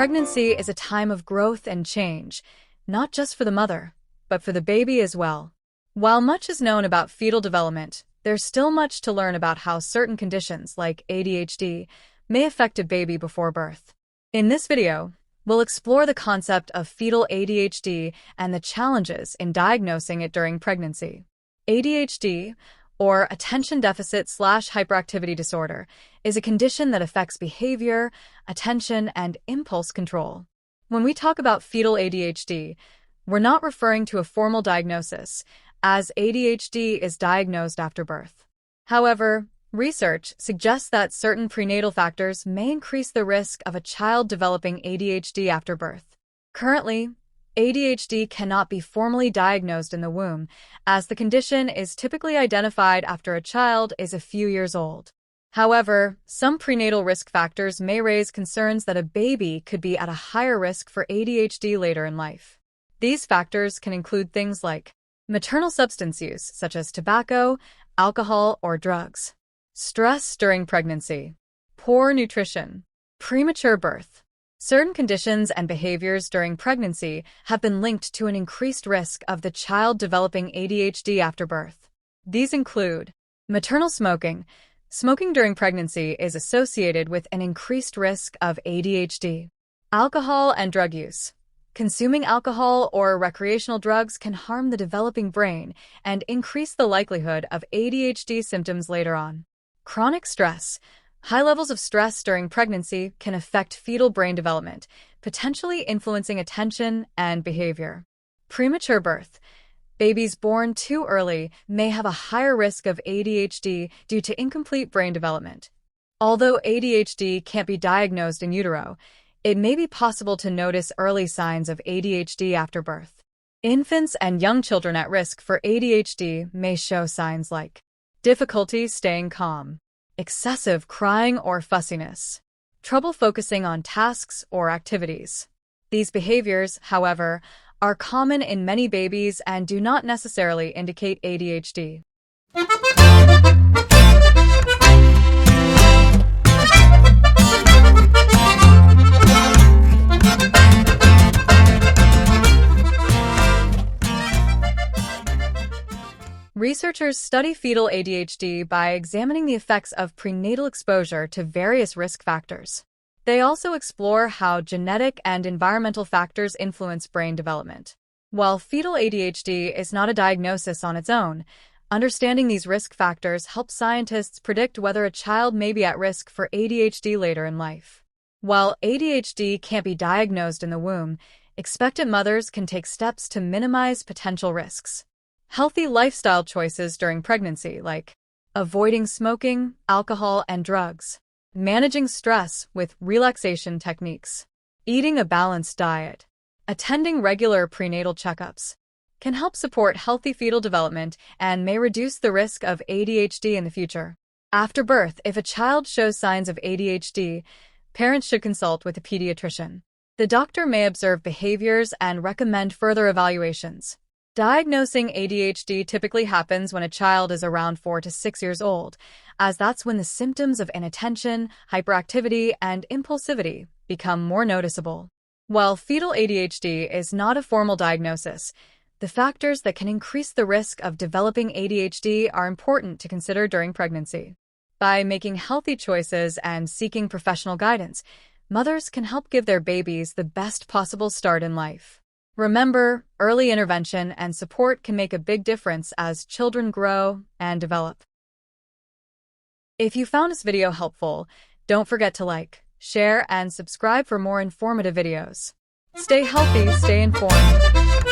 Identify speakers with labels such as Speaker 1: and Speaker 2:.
Speaker 1: Pregnancy is a time of growth and change, not just for the mother, but for the baby as well. While much is known about fetal development, there's still much to learn about how certain conditions, like ADHD, may affect a baby before birth. In this video, we'll explore the concept of fetal ADHD and the challenges in diagnosing it during pregnancy. ADHD, or attention deficit/hyperactivity disorder, is a condition that affects behavior, attention, and impulse control. When we talk about fetal ADHD, we're not referring to a formal diagnosis, as ADHD is diagnosed after birth. However, research suggests that certain prenatal factors may increase the risk of a child developing ADHD after birth. Currently, ADHD cannot be formally diagnosed in the womb, as the condition is typically identified after a child is a few years old. However, some prenatal risk factors may raise concerns that a baby could be at a higher risk for ADHD later in life. These factors can include things like maternal substance use, such as tobacco, alcohol, or drugs, stress during pregnancy, poor nutrition, premature birth. Certain conditions and behaviors during pregnancy have been linked to an increased risk of the child developing ADHD after birth. These include maternal smoking. Smoking during pregnancy is associated with an increased risk of ADHD. Alcohol and drug use. Consuming alcohol or recreational drugs can harm the developing brain and increase the likelihood of ADHD symptoms later on. Chronic stress. High levels of stress during pregnancy can affect fetal brain development, potentially influencing attention and behavior. Premature birth. Babies born too early may have a higher risk of ADHD due to incomplete brain development. Although ADHD can't be diagnosed in utero, it may be possible to notice early signs of ADHD after birth. Infants and young children at risk for ADHD may show signs like difficulty staying calm, excessive crying or fussiness, trouble focusing on tasks or activities. These behaviors, however, are common in many babies and do not necessarily indicate ADHD. Researchers study fetal ADHD by examining the effects of prenatal exposure to various risk factors. They also explore how genetic and environmental factors influence brain development. While fetal ADHD is not a diagnosis on its own, understanding these risk factors helps scientists predict whether a child may be at risk for ADHD later in life. While ADHD can't be diagnosed in the womb, expectant mothers can take steps to minimize potential risks. Healthy lifestyle choices during pregnancy, like avoiding smoking, alcohol, and drugs, managing stress with relaxation techniques, eating a balanced diet, attending regular prenatal checkups, can help support healthy fetal development and may reduce the risk of ADHD in the future. After birth, if a child shows signs of ADHD, parents should consult with a pediatrician. The doctor may observe behaviors and recommend further evaluations. Diagnosing ADHD typically happens when a child is around 4 to 6 years old, as that's when the symptoms of inattention, hyperactivity, and impulsivity become more noticeable. While fetal ADHD is not a formal diagnosis, the factors that can increase the risk of developing ADHD are important to consider during pregnancy. By making healthy choices and seeking professional guidance, mothers can help give their babies the best possible start in life. Remember, early intervention and support can make a big difference as children grow and develop. If you found this video helpful, don't forget to like, share, and subscribe for more informative videos. Stay healthy, stay informed.